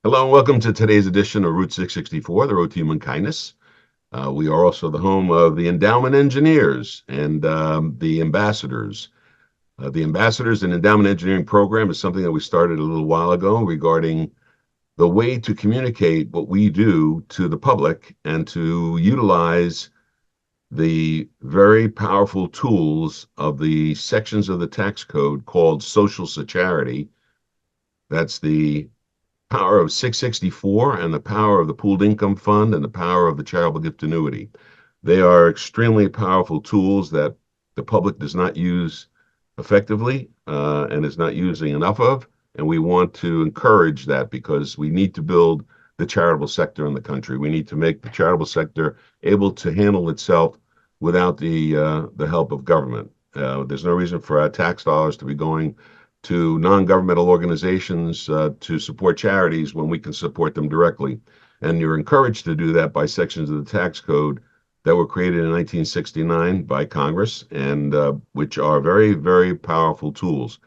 Hello and welcome to today's edition of Route 664, the Road to Human Kindness. We are also the home of the endowment engineers and the ambassadors. The ambassadors and endowment engineering program is something that we started a little while ago regarding the way to communicate what we do to the public and to utilize the very powerful tools of the sections of the tax code called social security. That's the power of 664 and the power of the pooled income fund and the power of the charitable gift annuity. They are extremely powerful tools that the public does not use effectively and is not using enough of. And we want to encourage that because we need to build the charitable sector in the country. We need to make the charitable sector able to handle itself without the help of government. There's no reason for our tax dollars to be going to non-governmental organizations to support charities when we can support them directly. And you're encouraged to do that by sections of the tax code that were created in 1969 by Congress and which are very, very powerful tools.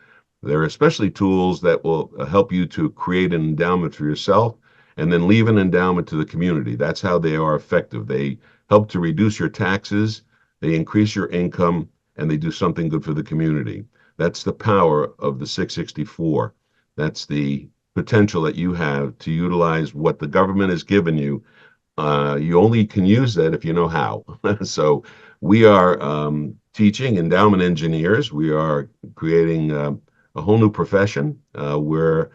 They're especially tools that will help you to create an endowment for yourself and then leave an endowment to the community. That's how they are effective. They help to reduce your taxes, they increase your income, and they do something good for the community. That's the power of the 664. That's the potential that you have to utilize what the government has given you. You only can use that if you know how. So we are teaching endowment engineers. We are creating a whole new profession where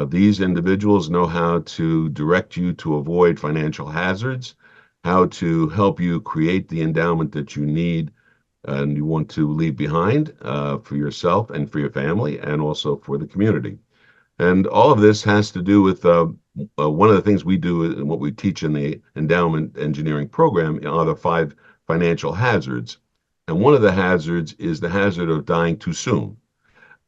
these individuals know how to direct you to avoid financial hazards, how to help you create the endowment that you need and you want to leave behind for yourself and for your family and also for the community. And all of this has to do with one of the things we do and what we teach in the endowment engineering program are the 5 financial hazards. And one of the hazards is the hazard of dying too soon.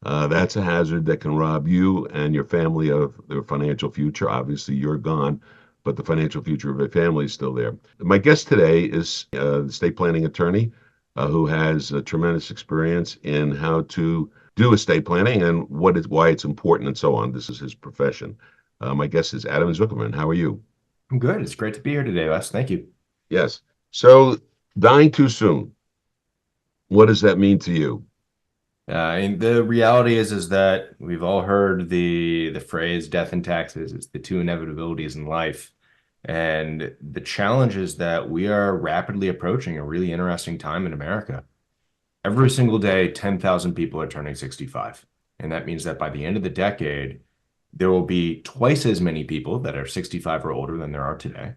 That's a hazard that can rob you and your family of their financial future. Obviously, you're gone, but the financial future of your family is still there. My guest today is the state planning attorney who has a tremendous experience in how to do estate planning and why it's important and so on. This is his profession. My guest is Adam Zuckerman. How are you? I'm good. It's great to be here today, Les. Thank you. Yes. So dying too soon, what does that mean to you? And the reality is that we've all heard the phrase "death and taxes." It's the two inevitabilities in life, and the challenge is that we are rapidly approaching a really interesting time in America. Every single day, 10,000 people are turning 65, and that means that by the end of the decade, there will be twice as many people that are 65 or older than there are today.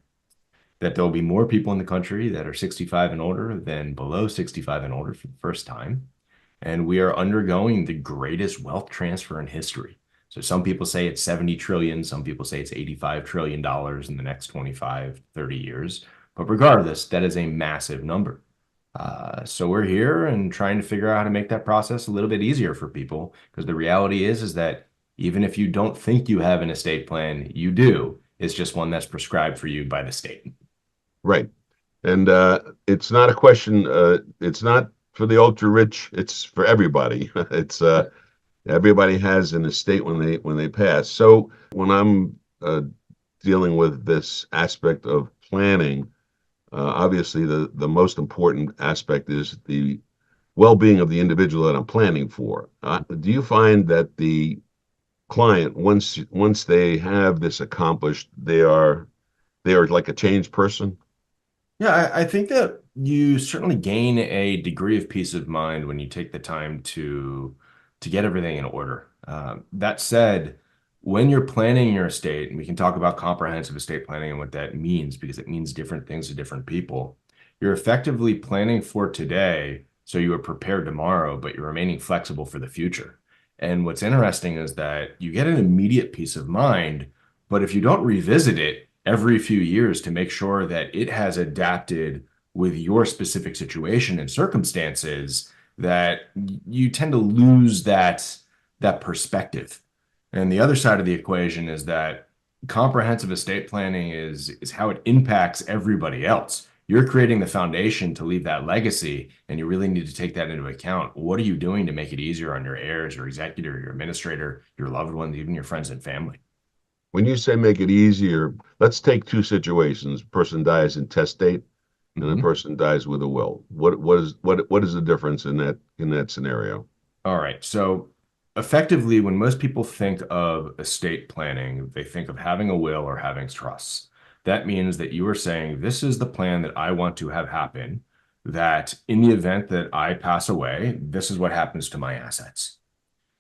That there will be more people in the country that are 65 and older than below 65 and older for the first time. And we are undergoing the greatest wealth transfer in history. So some people say it's 70 trillion, some people say it's $85 trillion in the next 25, 30 years. But regardless, that is a massive number. So we're here and trying to figure out how to make that process a little bit easier for people because the reality is that even if you don't think you have an estate plan, you do. It's just one that's prescribed for you by the state. Right. And it's not a question, it's not for the ultra rich, it's for everybody. It's everybody has an estate when they pass. So when I'm dealing with this aspect of planning, obviously the most important aspect is the well-being of the individual that I'm planning for. Do you find that the client, once they have this accomplished, they are like a changed person? Yeah, I think that you certainly gain a degree of peace of mind when you take the time to get everything in order. That said, when you're planning your estate, and we can talk about comprehensive estate planning and what that means because it means different things to different people. You're effectively planning for today so you are prepared tomorrow, but you're remaining flexible for the future. And what's interesting is that you get an immediate peace of mind, but if you don't revisit it every few years to make sure that it has adapted with your specific situation and circumstances, that you tend to lose that perspective. And the other side of the equation is that comprehensive estate planning is how it impacts everybody else. You're creating the foundation to leave that legacy, and you really need to take that into account. What are you doing to make it easier on your heirs, your executor, your administrator, your loved ones, even your friends and family? When you say make it easier, let's take two situations. A person dies intestate and a Mhm. person dies with a will. What is the difference in that scenario? All right. So effectively, when most people think of estate planning, they think of having a will or having trusts. That means that you are saying, this is the plan that I want to have happen, that in the event that I pass away, this is what happens to my assets.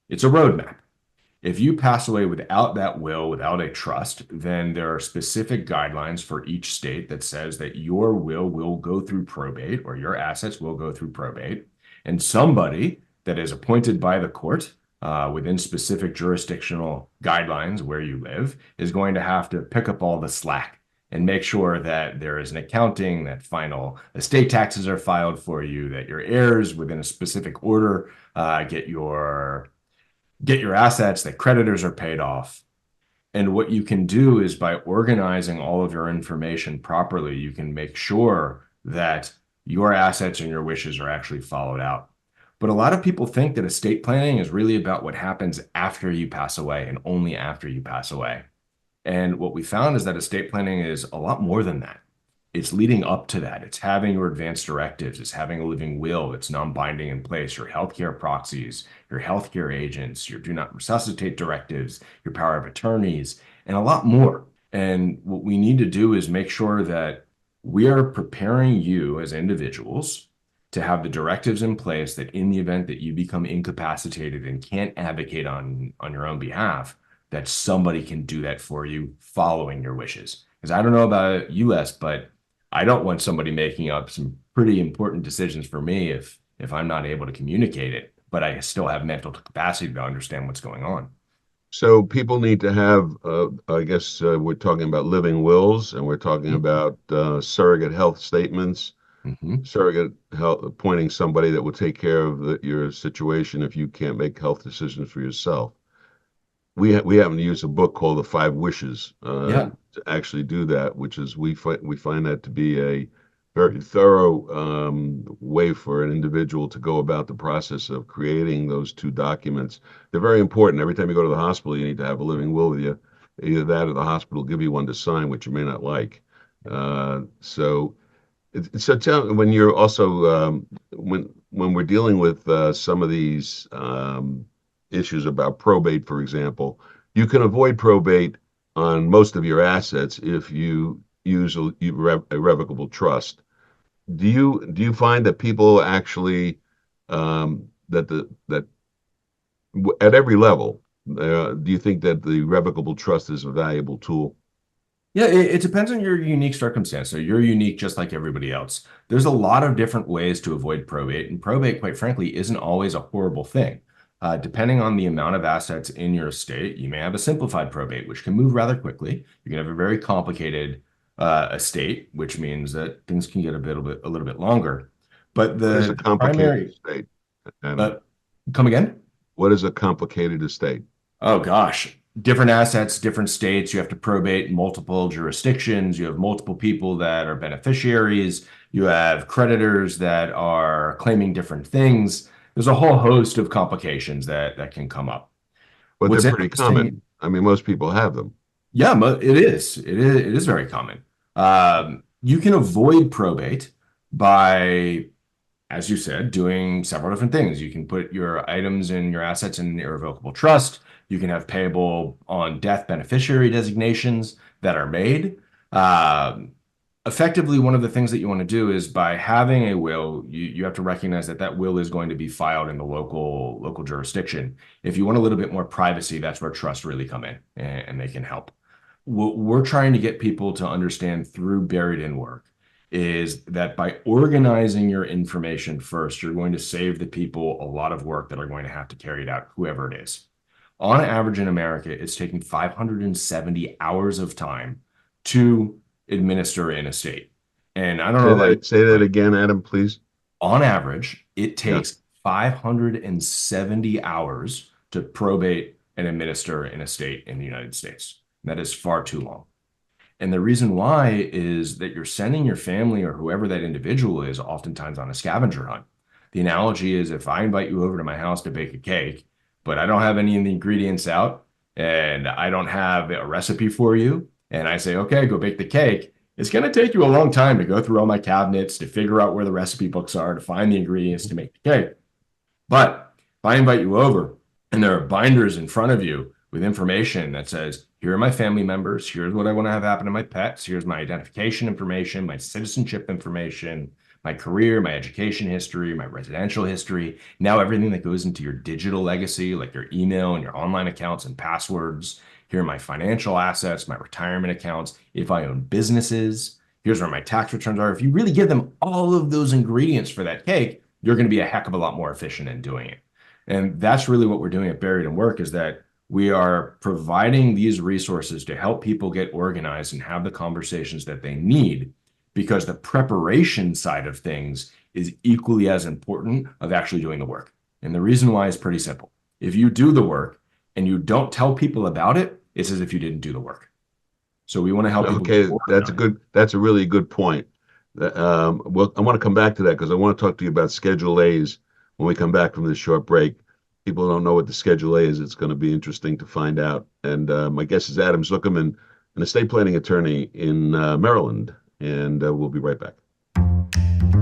It's a roadmap. If you pass away without that will, without a trust, then there are specific guidelines for each state that says that your will go through probate or your assets will go through probate. And somebody that is appointed by the court within specific jurisdictional guidelines where you live is going to have to pick up all the slack and make sure that there is an accounting, that final estate taxes are filed for you, that your heirs within a specific order get your assets, that creditors are paid off. And what you can do is by organizing all of your information properly, you can make sure that your assets and your wishes are actually followed out. But a lot of people think that estate planning is really about what happens after you pass away and only after you pass away. And what we found is that estate planning is a lot more than that. It's leading up to that. It's having your advanced directives. It's having a living will. It's non-binding in place. Your healthcare proxies, your healthcare agents, your do not resuscitate directives, your power of attorneys, and a lot more. And what we need to do is make sure that we are preparing you as individuals to have the directives in place that in the event that you become incapacitated and can't advocate on your own behalf, that somebody can do that for you following your wishes. Because I don't know about US, but I don't want somebody making up some pretty important decisions for me if I'm not able to communicate it, but I still have mental capacity to understand what's going on. So people need to have, I guess we're talking about living wills and we're talking about surrogate health statements, Mm-hmm. surrogate health, appointing somebody that will take care of your situation if you can't make health decisions for yourself. We happen to use a book called The Five Wishes Yeah. to actually do that, which is we find that to be a very thorough way for an individual to go about the process of creating those two documents. They're very important. Every time you go to the hospital, you need to have a living will with you. Either that or the hospital will give you one to sign, which you may not like. So tell when you're also when we're dealing with some of these issues about probate, for example, you can avoid probate on most of your assets if you use a revocable trust. Do you find that people actually that at every level, do you think that the revocable trust is a valuable tool? Yeah, it depends on your unique circumstance. So you're unique just like everybody else. There's a lot of different ways to avoid probate, and probate, quite frankly, isn't always a horrible thing. Depending on the amount of assets in your estate, you may have a simplified probate, which can move rather quickly. You can have a very complicated estate, which means that things can get a little bit longer. But What is a the complicated primary, estate, Adam? uh, come again? What is a complicated estate? Oh gosh, different assets, different states. You have to probate multiple jurisdictions. You have multiple people that are beneficiaries. You have creditors that are claiming different things. There's a whole host of complications that can come up. But they're What's pretty interesting, common. I mean, most people have them. yeah, it is. It is very common. You can avoid probate by, as you said, doing several different things. You can put your items and your assets in an irrevocable trust. You can have payable on death beneficiary designations that are made. Um, Effectively, one of the things that you want to do is by having a will, you have to recognize that that will is going to be filed in the local jurisdiction. If you want a little bit more privacy, that's where trusts really come in and they can help. What we're trying to get people to understand through buried in work is that by organizing your information first, you're going to save the people a lot of work that are going to have to carry it out, whoever it is. On average in America, it's taking 570 hours of time to administer in a state. And I don't know about you, Say that but again, Adam, please. on average, it Yeah. takes 570 hours to probate and administer in a state in the United States. That is far too long. And the reason why is that you're sending your family or whoever that individual is oftentimes on a scavenger hunt. The analogy is if I invite you over to my house to bake a cake, but I don't have any of the ingredients out, and I don't have a recipe for you, and I say, okay, go bake the cake, it's going to take you a long time to go through all my cabinets, to figure out where the recipe books are, to find the ingredients to make the cake. But if I invite you over and there are binders in front of you with information that says, here are my family members, here's what I want to have happen to my pets, here's my identification information, my citizenship information, my career, my education history, my residential history, now everything that goes into your digital legacy, like your email and your online accounts and passwords. Here are my financial assets, my retirement accounts, if I own businesses, here's where my tax returns are. If you really give them all of those ingredients for that cake, you're going to be a heck of a lot more efficient in doing it. And that's really what we're doing at Buried in Work, is that we are providing these resources to help people get organized and have the conversations that they need, because the preparation side of things is equally as important of actually doing the work. And the reason why is pretty simple. If you do the work and you don't tell people about it, it's as if you didn't do the work. So we want to help people. Okay, that's a really good point. Well, I want to come back to that because I want to talk to you about Schedule A's when we come back from this short break. People don't know what the Schedule A is. It's going to be interesting to find out. And my guest is Adam Zuckerman, an estate planning attorney in Maryland. And we'll be right back.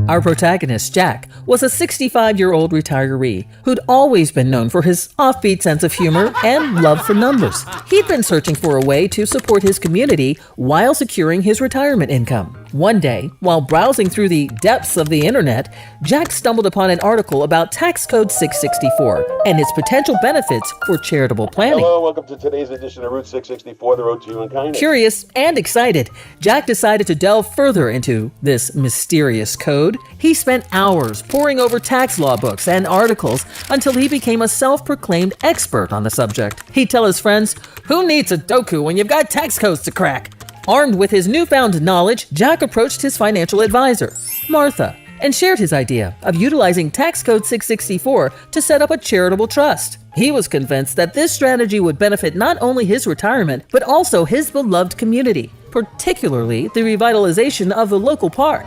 Our protagonist, Jack, was a 65-year-old retiree who'd always been known for his offbeat sense of humor and love for numbers. He'd been searching for a way to support his community while securing his retirement income. One day, while browsing through the depths of the internet, Jack stumbled upon an article about Tax Code 664 and its potential benefits for charitable planning. Hello, welcome to today's edition of Route 664, the road to humankind. Curious and excited, Jack decided to delve further into this mysterious code. He spent hours poring over tax law books and articles until he became a self-proclaimed expert on the subject. He'd tell his friends, "Who needs Sudoku when you've got tax codes to crack?" Armed with his newfound knowledge, Jack approached his financial advisor, Martha, and shared his idea of utilizing Tax Code 664 to set up a charitable trust. He was convinced that this strategy would benefit not only his retirement, but also his beloved community, particularly the revitalization of the local park.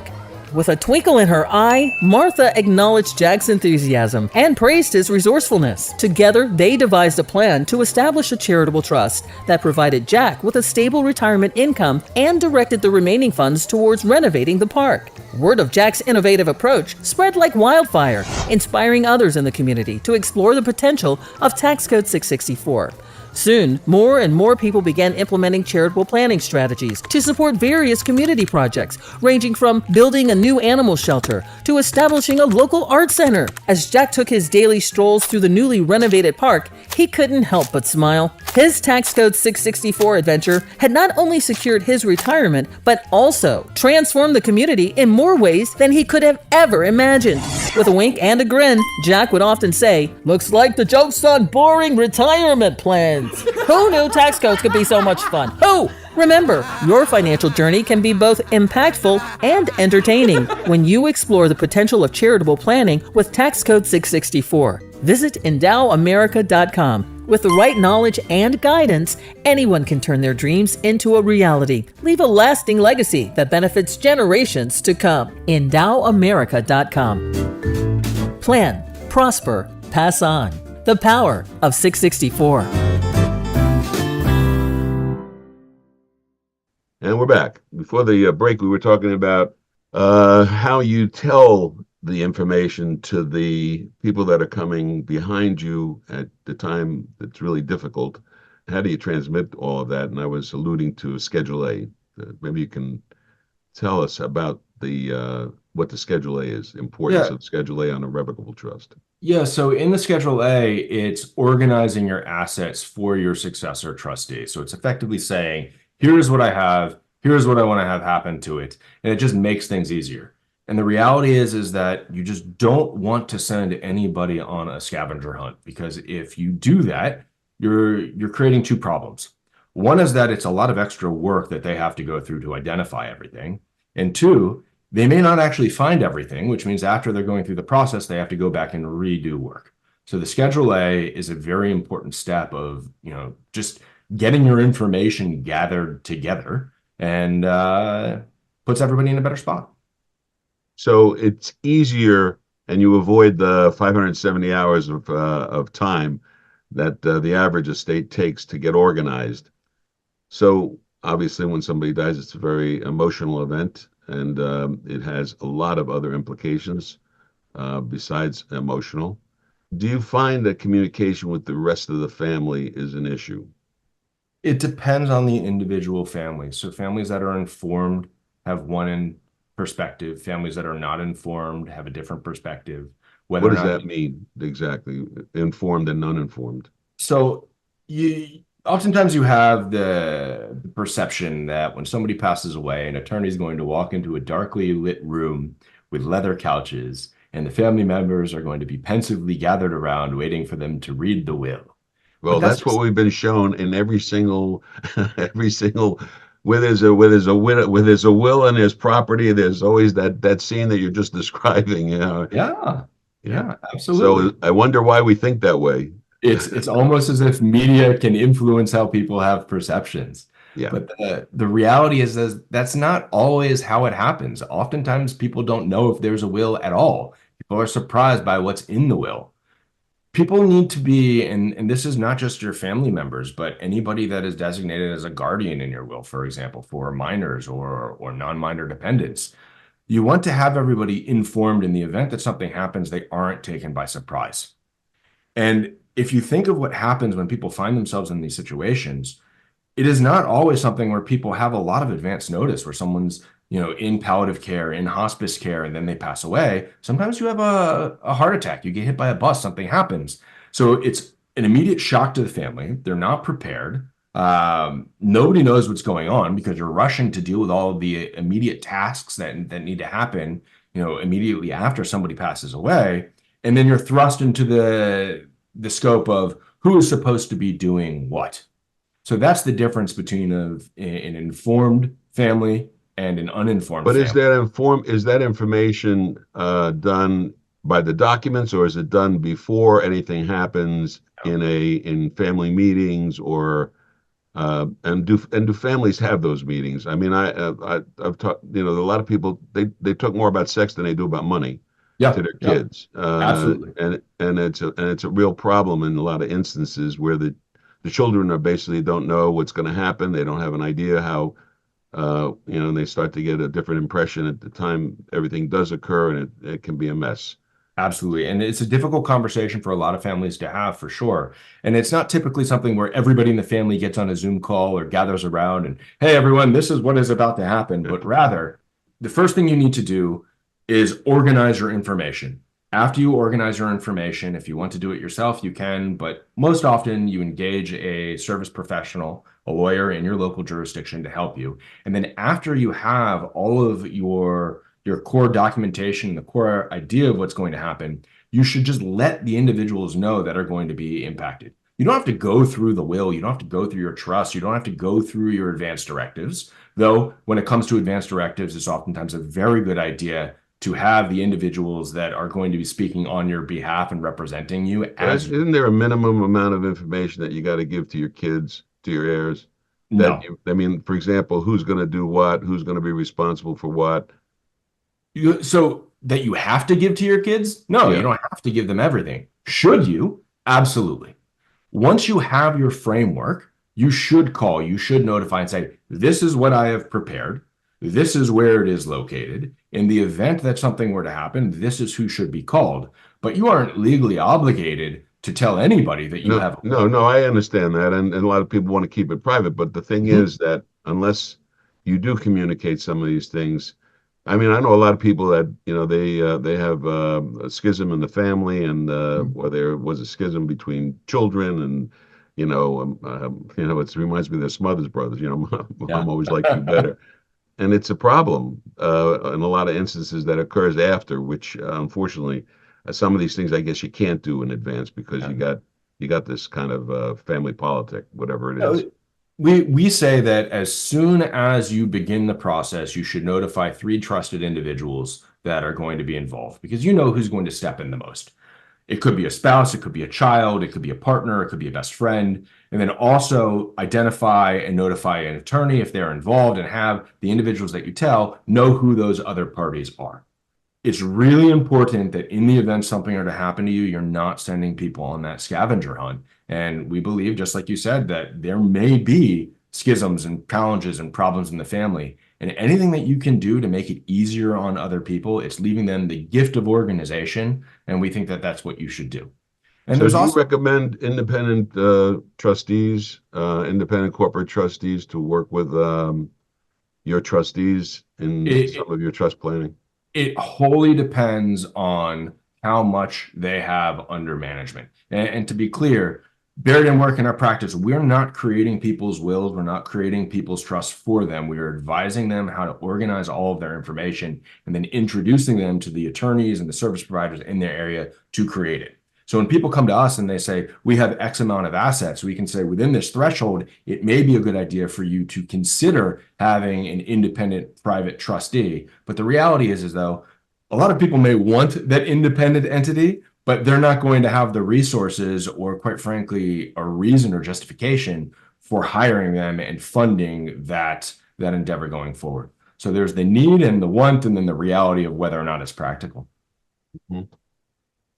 With a twinkle in her eye, Martha acknowledged Jack's enthusiasm and praised his resourcefulness. Together, they devised a plan to establish a charitable trust that provided Jack with a stable retirement income and directed the remaining funds towards renovating the park. Word of Jack's innovative approach spread like wildfire, inspiring others in the community to explore the potential of Tax Code 664. Soon, more and more people began implementing charitable planning strategies to support various community projects, ranging from building a new animal shelter to establishing a local art center. As Jack took his daily strolls through the newly renovated park, he couldn't help but smile. His Tax Code 664 adventure had not only secured his retirement, but also transformed the community in more ways than he could have ever imagined. With a wink and a grin, Jack would often say, "Looks like the joke's on boring retirement plans." Who knew tax codes could be so much fun? Who? Remember, your financial journey can be both impactful and entertaining when you explore the potential of charitable planning with Tax Code 664. Visit endowamerica.com. With the right knowledge and guidance, anyone can turn their dreams into a reality. Leave a lasting legacy that benefits generations to come. endowamerica.com. Plan, prosper, pass on. The power of 664. And we're back. Before the break, we were talking about how you tell the information to the people that are coming behind you at the time that's really difficult. How do you transmit all of that? And I was alluding to Schedule A. Maybe you can tell us about the what the Schedule A is, importance of Schedule A on a revocable trust. Yeah, so in the Schedule A, it's organizing your assets for your successor trustee. So it's effectively saying, here's what I have, here's what I want to have happen to it. And it just makes things easier. And the reality is that you just don't want to send anybody on a scavenger hunt, because if you do that, you're creating two problems. One is that it's a lot of extra work that they have to go through to identify everything. And two, they may not actually find everything, which means after they're going through the process, they have to go back and redo work. So the Schedule A is a very important step of, just getting your information gathered together and puts everybody in a better spot. So it's easier, and you avoid the 570 hours of time that the average estate takes to get organized. So obviously, when somebody dies, it's a very emotional event, and it has a lot of other implications besides emotional. Do you find that communication with the rest of the family is an issue? It depends on the individual family. So families that are informed have perspective. Families that are not informed have a different perspective. Whether What or does not that mean exactly? Informed and uninformed. So you oftentimes you have the perception that when somebody passes away, an attorney is going to walk into a darkly lit room with leather couches, and the family members are going to be pensively gathered around waiting for them to read the will. But Well, that's that's what just we've been shown in every single, every single, where there's a will and there's property, there's always that scene that you're just describing, you know. yeah, Yeah. yeah, absolutely. So I wonder why we think that way. It's almost as if media can influence how people have perceptions. Yeah. But the reality is that's not always how it happens. Oftentimes people don't know if there's a will at all. People are surprised by what's in the will. People need to be, and this is not just your family members, but anybody that is designated as a guardian in your will, for example, for minors or non-minor dependents. You want to have everybody informed in the event that something happens, they aren't taken by surprise. And if you think of what happens when people find themselves in these situations, it is not always something where people have a lot of advance notice, where someone's, in palliative care, in hospice care, and then they pass away. Sometimes you have a heart attack, you get hit by a bus, something happens. So it's an immediate shock to the family. They're not prepared. Nobody knows what's going on because you're rushing to deal with all of the immediate tasks that need to happen, immediately after somebody passes away. And then you're thrust into the scope of who is supposed to be doing what. So that's the difference between an informed family and an uninformed But family. is that information done by the documents, or is it done before anything happens in family meetings, or and do families have those meetings? I mean, I've talked, a lot of people, they talk more about sex than they do about money to Yeah, their yeah, kids, absolutely. and it's a real problem in a lot of instances where the children are basically don't know what's going to happen. They don't have an idea how, and they start to get a different impression at the time everything does occur, and it can be a mess. Absolutely. And it's a difficult conversation for a lot of families to have, for sure. And it's not typically something where everybody in the family gets on a Zoom call or gathers around and, hey, everyone, this is what is about to happen. But rather, the first thing you need to do is organize your information. After you organize your information, if you want to do it yourself, you can. But most often, you engage a service professional, a lawyer in your local jurisdiction to help you. And then after you have all of your core documentation, the core idea of what's going to happen, you should just let the individuals know that are going to be impacted. You don't have to go through the will. You don't have to go through your trust. You don't have to go through your advance directives. Though when it comes to advance directives, it's oftentimes a very good idea to have the individuals that are going to be speaking on your behalf and representing you But as isn't there a minimum amount of information that you got to give to your kids, to your heirs? no. I mean, for example, who's going to do what, who's going to be responsible for what? So that you have to give to your kids? No, you Yeah. don't have to give them everything. Should you? Absolutely. Once you have your framework, you should call, you should notify and say, this is what I have prepared. This is where it is located. In the event that something were to happen, this is who should be called. But you aren't legally obligated to tell anybody that you No, have. no, I understand that, and a lot of people want to keep it private. But the thing Mhm. is that unless you do communicate some of these things, I mean, I know a lot of people that they have a schism in the family, and or there was a schism between children, and it reminds me of their Smothers Brothers. Yeah. Mom always liked you better, and it's a problem in a lot of instances that occurs after, which unfortunately, some of these things I guess you can't do in advance because you got this kind of family politic, whatever it Yeah. is. We say that as soon as you begin the process, you should notify 3 trusted individuals that are going to be involved because you know who's going to step in the most. It could be a spouse, it could be a child, it could be a partner, it could be a best friend. And then also identify and notify an attorney if they're involved and have the individuals that you tell know who those other parties are. It's really important that in the event something are to happen to you, you're not sending people on that scavenger hunt And we believe, just like you said, that there may be schisms and challenges and problems in the family. And anything that you can do to make it easier on other people, it's leaving them the gift of organization. And we think that that's what you should do. And So there's do you also recommend independent trustees, independent corporate trustees to work with your trustees in it, some of your trust planning? it wholly depends on how much they have under management. And to be clear, buried in work in our practice, we're not creating people's wills. We're not creating people's trust for them. We are advising them how to organize all of their information and then introducing them to the attorneys and the service providers in their area to create it. So when people come to us and they say, we have X amount of assets, we can say within this threshold, it may be a good idea for you to consider having an independent private trustee. But the reality is though, a lot of people may want that independent entity, but they're not going to have the resources or, quite frankly, a reason or justification for hiring them and funding that endeavor going forward. So there's the need and the want, and then the reality of whether or not it's practical. Mm-hmm.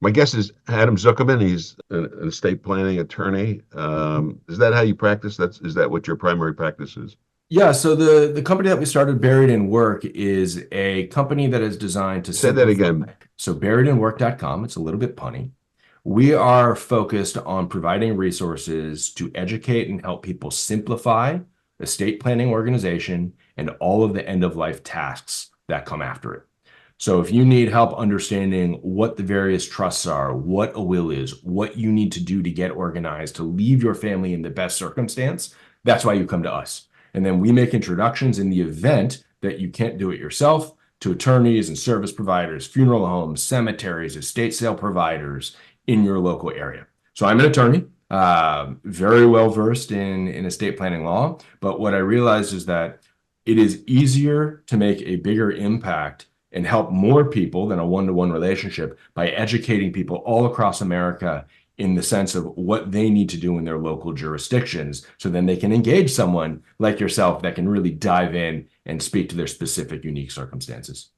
My guess is Adam Zuckerman. He's an estate planning attorney. Is that how you practice? Is that what your primary practice is? Yeah, so the company that we started, Buried in Work, is a company that is designed to Say that again. So buriedinwork.com, it's a little bit punny. We are focused on providing resources to educate and help people simplify estate planning organization and all of the end-of-life tasks that come after it. So if you need help understanding what the various trusts are, what a will is, what you need to do to get organized, to leave your family in the best circumstance, that's why you come to us. And then we make introductions in the event that you can't do it yourself to attorneys and service providers, funeral homes, cemeteries, estate sale providers in your local area. So I'm an attorney, very well versed in estate planning law. But what I realized is that it is easier to make a bigger impact and help more people than a one-to-one relationship by educating people all across America in the sense of what they need to do in their local jurisdictions. So then they can engage someone like yourself that can really dive in and speak to their specific, unique circumstances.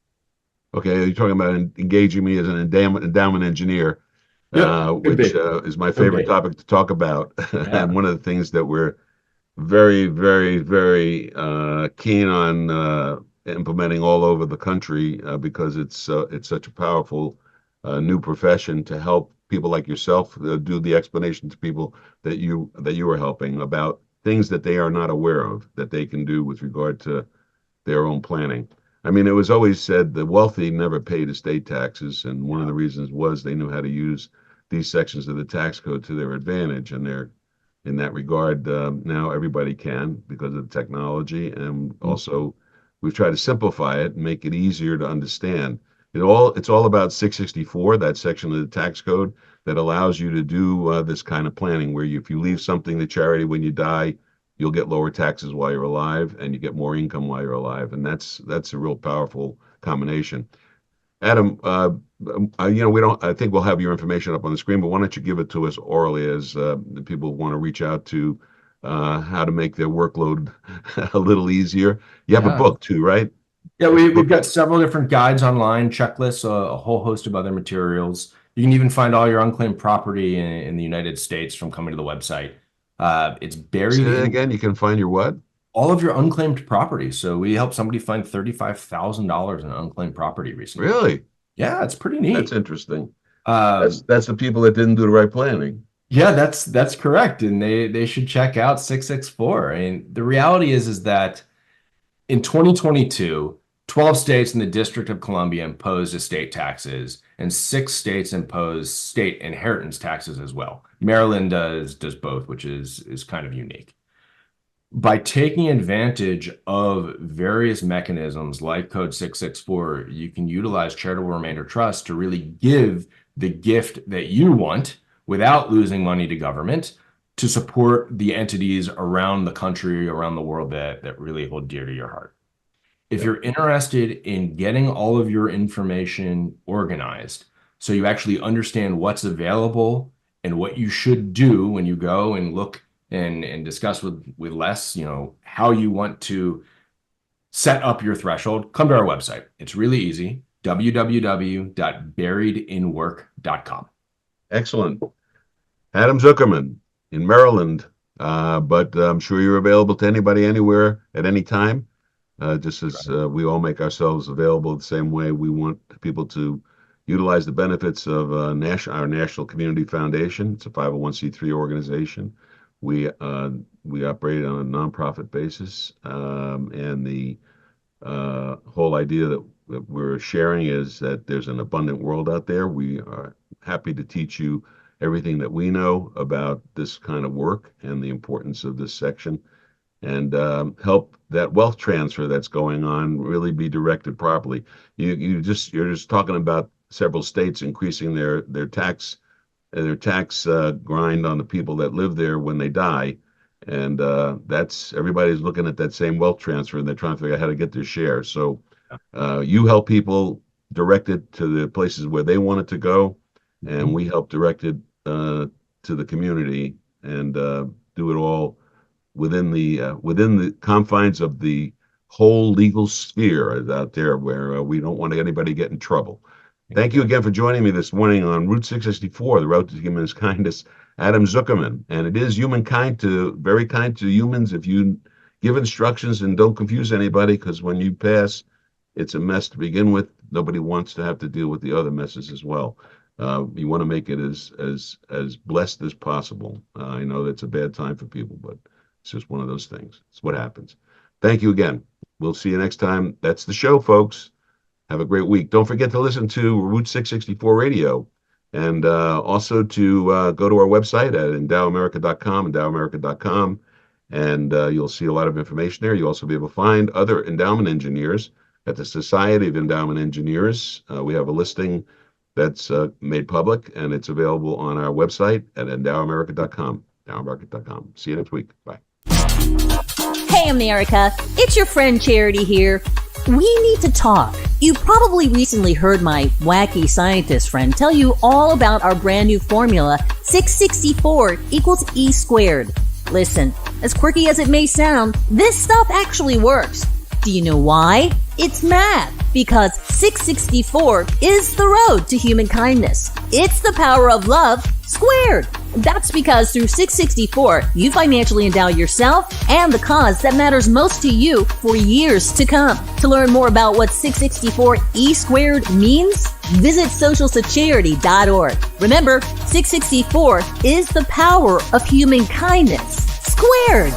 Okay, you're talking about engaging me as an endowment engineer, which is my favorite topic to talk about. Yeah. And one of the things that we're very, very, very keen on implementing all over the country because it's such a powerful new profession to help people like yourself do the explanation to people that you are helping about things that they are not aware of that they can do with regard to their own planning. I mean, it was always said the wealthy never paid estate taxes, and one of the reasons was they knew how to use these sections of the tax code to their advantage, and they're in that regard now everybody can because of the technology, and also we've tried to simplify it and make it easier to understand. It's all about 664, that section of the tax code that allows you to do this kind of planning where if you leave something to charity when you die, you'll get lower taxes while you're alive and you get more income while you're alive. And that's a real powerful combination. Adam, I think we'll have your information up on the screen, but why don't you give it to us orally as people want to reach out to how to make their workload a little easier. You have a book too, right? Yeah, we've got several different guides online, checklists, a whole host of other materials. You can even find all your unclaimed property in the United States from coming to the website. It's buried. Say that again. You can find your what? All of your unclaimed property. So we helped somebody find $35,000 in unclaimed property recently. Really? Yeah, it's pretty neat. That's interesting. That's the people that didn't do the right planning. Yeah, that's correct, and they should check out 664. And the reality is that in 2022, 12 states in the District of Columbia imposed estate taxes, and 6 states imposed state inheritance taxes as well. Maryland does both, which is kind of unique. By taking advantage of various mechanisms like Code 664, you can utilize charitable remainder trust to really give the gift that you want without losing money to government to support the entities around the country, around the world that really hold dear to your heart. If you're interested in getting all of your information organized so you actually understand what's available and what you should do when you go and look and discuss with Les, how you want to set up your threshold, come to our website. It's really easy, www.buriedinwork.com. Excellent. Adam Zuckerman, in Maryland, but I'm sure you're available to anybody, anywhere, at any time. Just as we all make ourselves available the same way, we want people to utilize the benefits of our National Community Foundation. It's a 501c3 organization. We operate on a nonprofit basis, and the whole idea that we're sharing is that there's an abundant world out there. We are happy to teach you everything that we know about this kind of work and the importance of this section, and help that wealth transfer that's going on really be directed properly. You're just talking about several states increasing their tax grind on the people that live there when they die, and that's everybody's looking at that same wealth transfer, and they're trying to figure out how to get their share. So you help people direct it to the places where they want it to go, and we help direct it to the community, and do it all within the confines of the whole legal sphere out there, where we don't want anybody to get in trouble. Thank you again for joining me this morning on Route 664, the road to human kindness. Adam Zuckerman, and it is very kind to humans. If you give instructions and don't confuse anybody, because when you pass, it's a mess to begin with. Nobody wants to have to deal with the other messes as well. You want to make it as blessed as possible. I know that's a bad time for people, but it's just one of those things. It's what happens. Thank you again. We'll see you next time. That's the show, folks. Have a great week. Don't forget to listen to Route 664 Radio, and also to go to our website at endowamerica.com, and you'll see a lot of information there. You'll also be able to find other endowment engineers at the Society of Endowment Engineers. We have a listing that's made public, and it's available on our website at endowamerica.com. Endowamerica.com. See you next week. Bye. Hey, America. It's your friend Charity here. We need to talk. You probably recently heard my wacky scientist friend tell you all about our brand new formula, 664 equals E squared. Listen, as quirky as it may sound, this stuff actually works. Do you know why? It's math, because 664 is the road to human kindness. It's the power of love squared. That's because through 664, you financially endow yourself and the cause that matters most to you for years to come. To learn more about what 664 E squared means, visit socialsocharity.org. Remember, 664 is the power of human kindness squared.